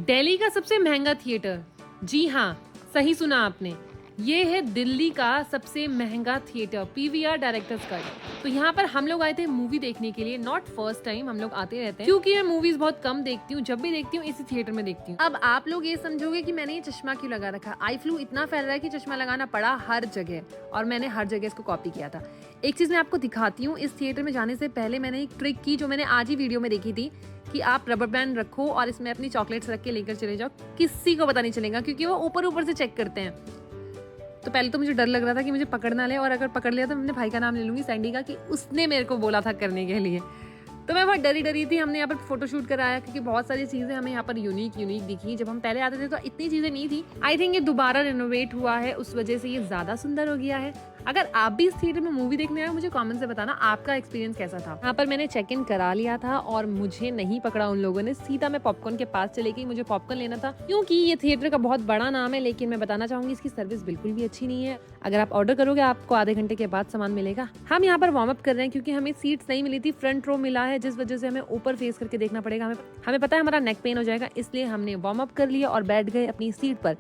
दिल्ली का सबसे महंगा थिएटर, जी हाँ, सही सुना आपने, ये है दिल्ली का सबसे महंगा थिएटर पीवीआर डायरेक्टर्स कट। तो यहाँ पर हम लोग आए थे मूवी देखने के लिए, नॉट फर्स्ट टाइम, हम लोग आते रहते हैं क्योंकि मैं मूवीज बहुत कम देखती हूँ, जब भी देखती हूँ इसी थिएटर में देखती हूँ। अब आप लोग ये समझोगे कि मैंने ये चश्मा क्यों लगा रखा। आई फ्लू इतना फैल रहा है कि चश्मा लगाना पड़ा हर जगह और मैंने हर जगह इसको कॉपी किया था। एक चीज मैं आपको दिखाती हूँ, इस थिएटर में जाने से पहले मैंने एक ट्रिक की जो मैंने आज ही वीडियो में देखी थी कि आप रबर बैंड रखो और इसमें अपनी चॉकलेट्स रख के लेकर चले जाओ, किसी को पता नहीं चलेगा क्योंकि वो ऊपर ऊपर से चेक करते हैं। तो पहले तो मुझे डर लग रहा था कि मुझे पकड़ ना ले, और अगर पकड़ लिया तो मैं अपने भाई का नाम ले लूंगी, सैंडी का, कि उसने मेरे को बोला था करने के लिए। तो मैं बहुत डरी थी। हमने यहाँ पर फोटोशूट कराया क्योंकि बहुत सारी चीजें हमें यहाँ पर यूनिक दिखी। जब हम पहले आते थे तो इतनी चीजें नहीं थी। आई थिंक ये दोबारा रिनोवेट हुआ है, उस वजह से ये ज्यादा सुंदर हो गया है। अगर आप भी इस थिएटर में मूवी देखने आए, मुझे कमेंट से बताना आपका एक्सपीरियंस कैसा था। यहाँ पर मैंने चेक इन करा लिया था और मुझे नहीं पकड़ा उन लोगों ने, सीधा मैं पॉपकॉर्न के पास चले गई। मुझे पॉपकॉर्न लेना था क्योंकि ये थिएटर का बहुत बड़ा नाम है, लेकिन मैं बताना चाहूंगी इसकी सर्विस बिल्कुल भी अच्छी नहीं है। अगर आप ऑर्डर करोगे आपको आधे घंटे के बाद सामान मिलेगा। हम यहाँ पर वार्म अप कर रहे हैं क्योंकि हमें सीट्स नहीं मिली थी, फ्रंट रो मिला है, जिस वजह से हमें ऊपर फेस करके देखना पड़ेगा। हमें पता है हमारा नेक पेन हो जाएगा, इसलिए हमने वार्म अप कर लिया और बैठ गए अपनी सीट पर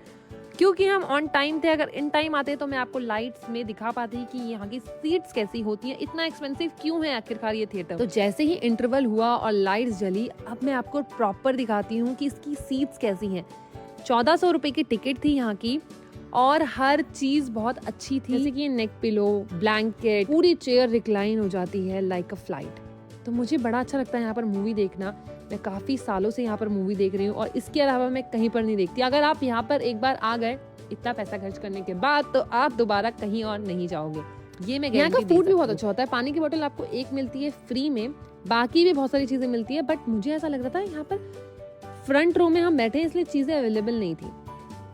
क्योंकि हम ऑन टाइम थे। अगर इन टाइम आते तो मैं आपको लाइट्स में दिखा पाती कि यहाँ की सीट्स कैसी होती हैं, इतना एक्सपेंसिव क्यों है आखिरकार ये थिएटर। तो जैसे ही इंटरवल हुआ और लाइट्स जली, अब मैं आपको प्रॉपर दिखाती हूँ कि इसकी सीट्स कैसी हैं। 1400 रुपए की टिकट थी यहाँ की और हर चीज बहुत अच्छी थी, जैसे कि नेक पिलो, ब्लैंकेट, पूरी चेयर रिक्लाइन हो जाती है लाइक अ फ्लाइट। तो मुझे बड़ा अच्छा लगता है यहाँ पर मूवी देखना। मैं काफी सालों से यहाँ पर मूवी देख रही हूँ और इसके अलावा मैं कहीं पर नहीं देखती। अगर आप यहाँ पर एक बार आ गए इतना पैसा खर्च करने के बाद, तो आप दोबारा कहीं और नहीं जाओगे, ये मैं गारंटी। यहाँ का फूड भी बहुत अच्छा होता है। पानी की बोतल आपको एक मिलती है फ्री में, बाकी भी बहुत सारी चीजें मिलती है। बट मुझे ऐसा लग रहा था यहाँ पर फ्रंट रो में हम बैठे इसलिए चीजें अवेलेबल नहीं थी।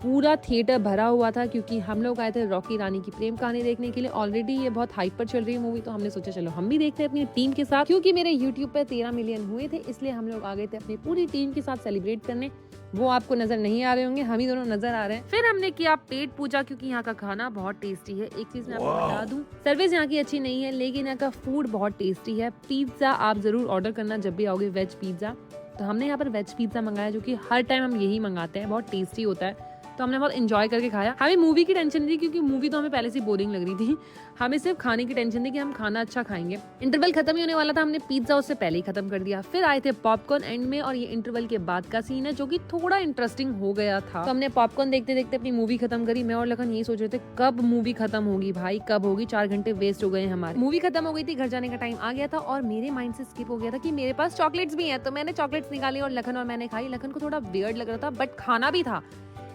पूरा थिएटर भरा हुआ था क्योंकि हम लोग आए थे रॉकी रानी की प्रेम कहानी देखने के लिए। ऑलरेडी ये बहुत हाइप पर चल रही है मूवी, तो हमने सोचा चलो हम भी देखते हैं अपनी टीम के साथ। क्योंकि मेरे यूट्यूब पे 13 मिलियन हुए थे, इसलिए हम लोग आ गए थे अपनी पूरी टीम के साथ सेलिब्रेट करने। वो आपको नजर नहीं आ रहे होंगे, हम ही दोनों नजर आ रहे हैं। फिर हमने किया पेट पूजा क्योंकि यहाँ का खाना बहुत टेस्टी है। एक चीज मैं आपको बता दूं, सर्विस यहाँ की अच्छी नहीं है, लेकिन यहाँ का फूड बहुत टेस्टी है। पिज्जा आप जरूर ऑर्डर करना जब भी आओगे, वेज पिज्जा। तो हमने यहाँ पर वेज पिज्जा मंगाया, जो कि हर टाइम हम यही मंगाते हैं, बहुत टेस्टी होता है। तो हमने बहुत एंजॉय करके खाया। हमें मूवी की टेंशन थी क्योंकि मूवी तो हमें पहले से बोरिंग लग रही थी। हमें सिर्फ खाने की टेंशन थी कि हम खाना अच्छा खाएंगे। इंटरवल खत्म ही होने वाला था, हमने पिज्जा उससे पहले ही खत्म कर दिया। फिर आए थे पॉपकॉर्न एंड में, और ये इंटरवल के बाद का सीन है जो कि थोड़ा इंटरेस्टिंग हो गया था। तो हमने पॉपकॉर्न देखते देखते अपनी मूवी खत्म करी। मैं और लखन यही सोच रहे थे कब मूवी खत्म होगी भाई, कब होगी। 4 घंटे वेस्ट हो गए हमारे। मूवी खत्म हो गई थी, घर जाने का टाइम आ गया था और मेरे माइंड से स्किप हो गया था कि मेरे पास चॉकलेट्स भी हैं। तो मैंने चॉकलेट्स निकाली और लखन और मैंने खाई। लखन को थोड़ा वियर्ड लग रहा था बट खाना भी था।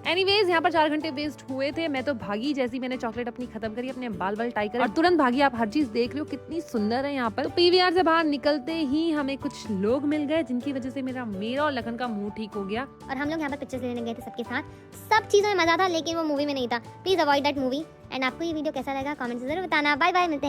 एनीवेज यहाँ पर 4 घंटे वेस्ट हुए थे। मैं तो भागी, जैसी मैंने चॉकलेट अपनी खत्म करी, अपने बाल टाई करे और तुरंत भागी। आप हर चीज देख रहे हो कितनी सुंदर है यहाँ पर। तो पीवीआर से बाहर निकलते ही हमें कुछ लोग मिल गए जिनकी वजह से मेरा और लखन का मुंह ठीक हो गया। और हम लोग यहाँ पर पिक्चर्स लेने गए थे सबके साथ। सब चीजों में मजा था, लेकिन वो मूवी में नहीं था। Please avoid that movie. And आपको ये वीडियो कैसा लगा कमेंट से जरूर बताना। बाय बाय, मिलते हैं।